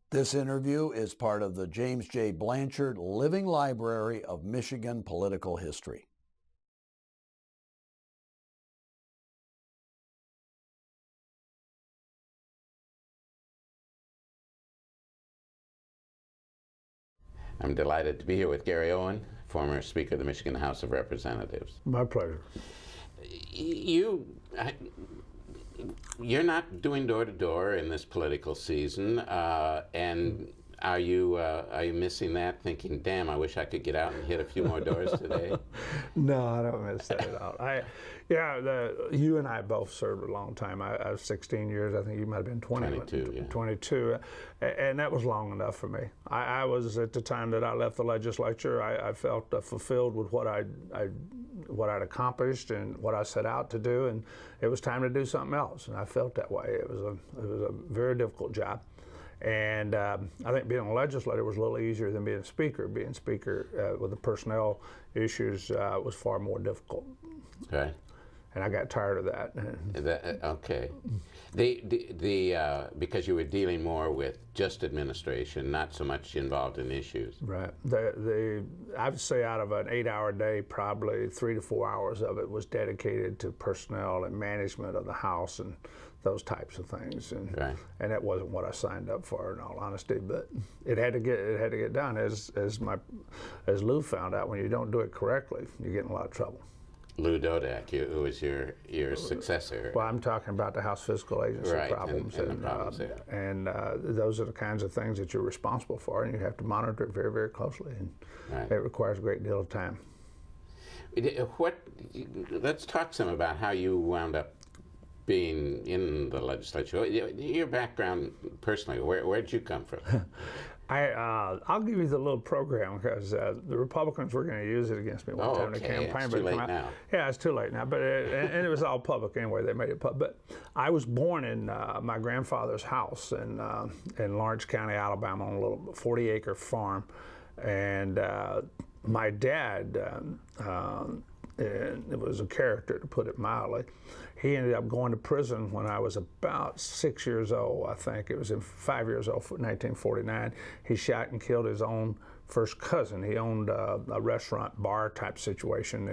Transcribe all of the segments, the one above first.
This interview is part of the James J. Blanchard Living Library of Michigan Political History. I'm delighted to be here with Gary Owen, former Speaker of the Michigan House of Representatives. My pleasure. You're not doing door-to-door in this political season, and are you missing that, thinking, damn, I wish I could get out and hit a few more doors today? No, I don't miss that at all. You and I both served a long time. I was 16 years. I think you might have been 22, yeah. 22, and that was long enough for me. I was, at the time that I left the legislature, I felt fulfilled with what I'd accomplished and what I set out to do, and it was time to do something else. And I felt that way. It was a very difficult job. And I think being a legislator was a little easier than being speaker. Being speaker with the personnel issues was far more difficult. Okay. And I got tired of that. Okay. Because you were dealing more with just administration, not so much involved in issues. Right. I would say out of an 8-hour day, probably 3 to 4 hours of it was dedicated to personnel and management of the House and those types of things. And and that wasn't what I signed up for, in all honesty. But it had to get done. As Lou found out, when you don't do it correctly, you get in a lot of trouble. Lou Dodak, who was your successor. Well, I'm talking about the House Fiscal Agency problems, and those are the kinds of things that you're responsible for, and you have to monitor it very, very closely, and it requires a great deal of time. Let's talk some about how you wound up being in the legislature. Your background personally, where did you come from? I'll give you the little program, because the Republicans were going to use it against me one time in the campaign. It's too late now. Yeah, it's too late now. But and it was all public anyway. They made it public. But I was born in my grandfather's house in Lawrence County, Alabama, on a little 40-acre farm, and my dad. And it was a character, to put it mildly. He ended up going to prison when I was about 6 years old, I think. It was 5 years old, 1949. He shot and killed his own first cousin. He owned a restaurant bar type situation.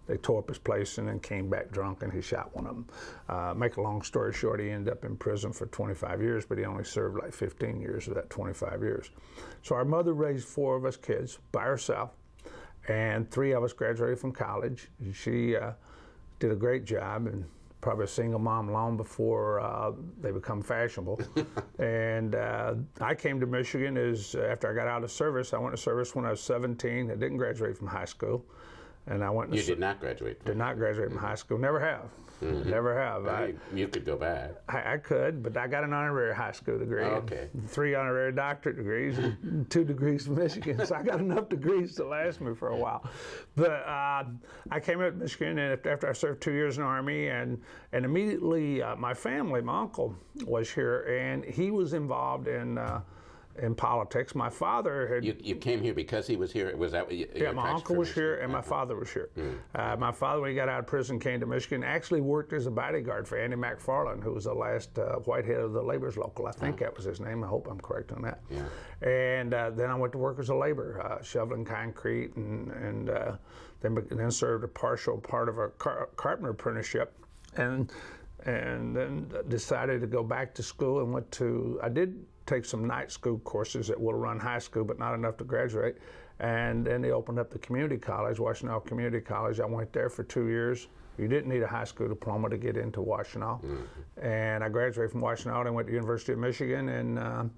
They tore up his place and then came back drunk, and he shot one of them. Make a long story short, he ended up in prison for 25 years, but he only served like 15 years of that 25 years. So our mother raised 4 of us kids by herself, and 3 of us graduated from college. She did a great job, and probably a single mom long before they become fashionable. And I came to Michigan after I got out of service. I went to service when I was 17. I didn't graduate from high school. And I went. You did not graduate? Did not graduate from high school. Never have. Never have. You could go back. I could, but I got an honorary high school degree. Okay. 3 honorary doctorate degrees, and 2 degrees from Michigan. So I got enough degrees to last me for a while. But I came up to Michigan, and after I served 2 years in the Army, and immediately my family, my uncle was here, and he was involved in politics. My father had... You came here because he was here? Was that what Yeah, my uncle was here, and my father was here. My father, when he got out of prison, came to Michigan, actually worked as a bodyguard for Andy McFarland, who was the last white head of the labor's local. I think that was his name. I hope I'm correct on that. And then I went to work as a laborer, shoveling concrete, and then served a partial part of a carpenter apprenticeship, and then decided to go back to school and went to... I did take some night school courses at Will Run High School, but not enough to graduate. And then they opened up the community college, Washtenaw Community College. I went there for 2 years. You didn't need a high school diploma to get into Washtenaw. And I graduated from Washtenaw and went to the University of Michigan and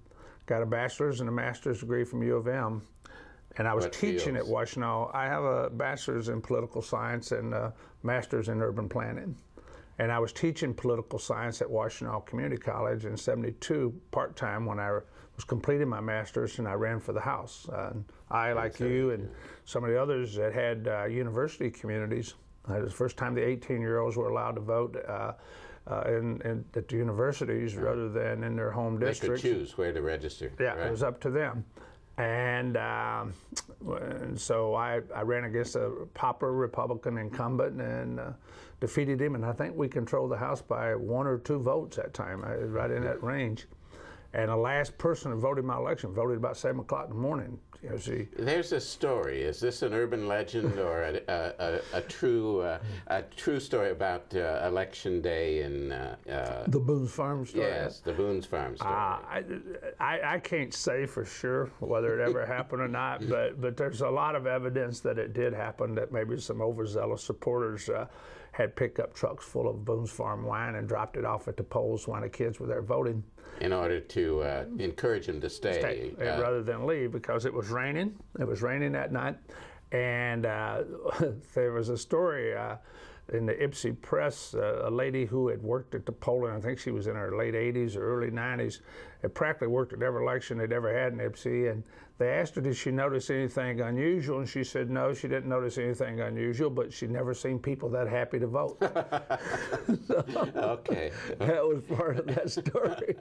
got a bachelor's and a master's degree from U of M. And I was teaching at Washtenaw. I have a bachelor's in political science and a master's in urban planning. And I was teaching political science at Washtenaw Community College in '72 part-time when I was completing my master's, and I ran for the House. I, like you and some of the others that had university communities, it was the first time the 18-year-olds were allowed to vote at the universities rather than in their home districts. They could choose where to register. Yeah, it was up to them. And so I ran against a popular Republican incumbent and defeated him, and I think we controlled the House by 1 or 2 votes that time, right in that range. And the last person who voted my election voted about 7 o'clock in the morning. You know, There's a story. Is this an urban legend or a true story about election day in the Boone's Farm story? Yes, the Boone's Farm story. I can't say for sure whether it ever happened or not, but there's a lot of evidence that it did happen, that maybe some overzealous supporters had pickup trucks full of Boone's Farm wine and dropped it off at the polls when the kids were there voting. In order to encourage them to stay. Rather than leave, because it was raining. It was raining that night. And there was a story in the Ypsi Press, a lady who had worked at the polling, I think she was in her late 80s or early 90s, had practically worked at every election they'd ever had in Ypsi, and they asked her, did she notice anything unusual? And she said no, she didn't notice anything unusual, but she'd never seen people that happy to vote. So, okay. That was part of that story.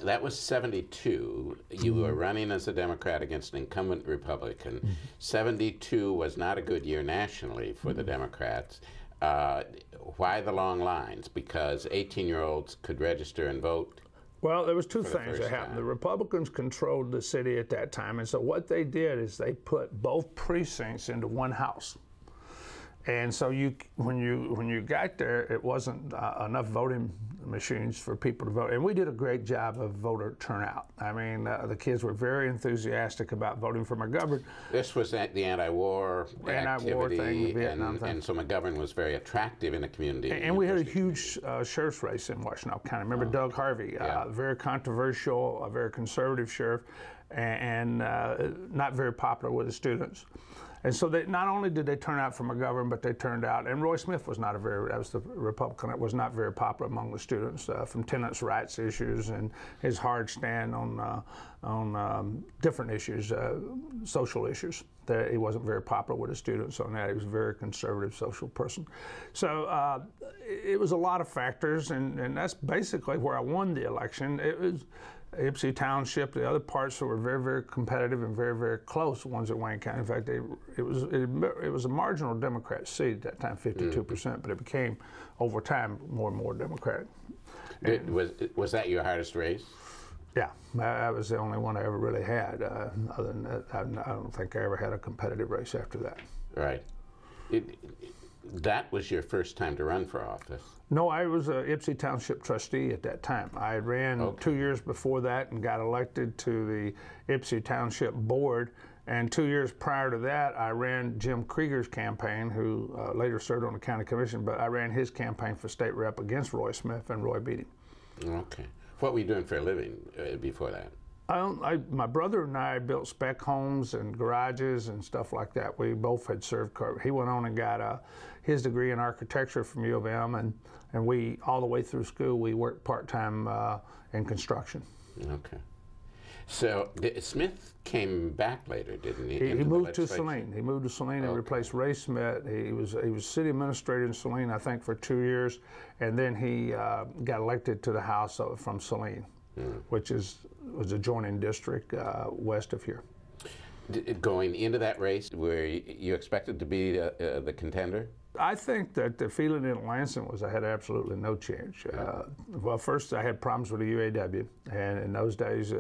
That was 72. You were running as a Democrat against an incumbent Republican. 72 was not a good year nationally for the Democrats. Why the long lines? Because 18-year-olds could register and vote? Well, there was two things that happened. The Republicans controlled the city at that time, and so what they did is they put both precincts into one house. And so when you got there, it wasn't enough voting machines for people to vote. And we did a great job of voter turnout. I mean, the kids were very enthusiastic about voting for McGovern. This was the anti-war activity, thing, the Vietnam thing. And so McGovern was very attractive in the community. And we had a huge sheriff's race in Washtenaw County. Remember Doug Harvey, very controversial, a very conservative sheriff, and not very popular with the students. And so not only did they turn out for McGovern, but they turned out, and Roy Smith was that was the Republican that was not very popular among the students, from tenants' rights issues and his hard stand on different issues, social issues. He wasn't very popular with the students on that. He was a very conservative social person. So it was a lot of factors, and that's basically where I won the election. It was Ypsi Township, the other parts were very, very competitive and very, very close, ones at Wayne County. In fact, it was a marginal Democrat seat at that time, 52%, but it became, over time, more and more Democratic. Was that your hardest race? Yeah, that was the only one I ever really had. Other than that, I don't think I ever had a competitive race after that. Right. That was your first time to run for office? No, I was a Ypsi Township trustee at that time. I ran 2 years before that and got elected to the Ypsi Township board. And 2 years prior to that, I ran Jim Krieger's campaign, who later served on the county commission, but I ran his campaign for state rep against Roy Smith, and Roy beat him. Okay. What were you doing for a living before that? My brother and I built spec homes and garages and stuff like that. We both had served. He went on and got his degree in architecture from U of M, and we, all the way through school, we worked part-time in construction. Okay. So Smith came back later, didn't he? He moved to Saline. He moved to Saline and replaced Ray Smith. He was city administrator in Saline, I think, for 2 years, and then he got elected to the House from Saline, which was adjoining district west of here. Going into that race, were you expected to be the contender? I think that the feeling in Lansing was I had absolutely no chance. Well, first I had problems with the UAW, and in those days,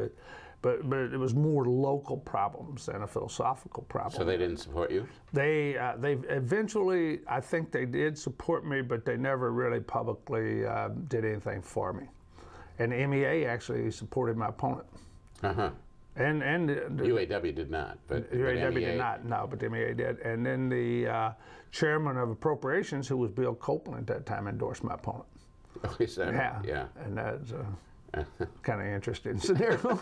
but it was more local problems than a philosophical problem. So they didn't support you? They eventually, I think they did support me, but they never really publicly did anything for me. And the MEA actually supported my opponent. And UAW did not, but UAW did not. No, but the MEA did. And then the chairman of appropriations, who was Bill Copeland at that time, endorsed my opponent. Oh, is that right? Yeah. And that's kind of interesting scenario.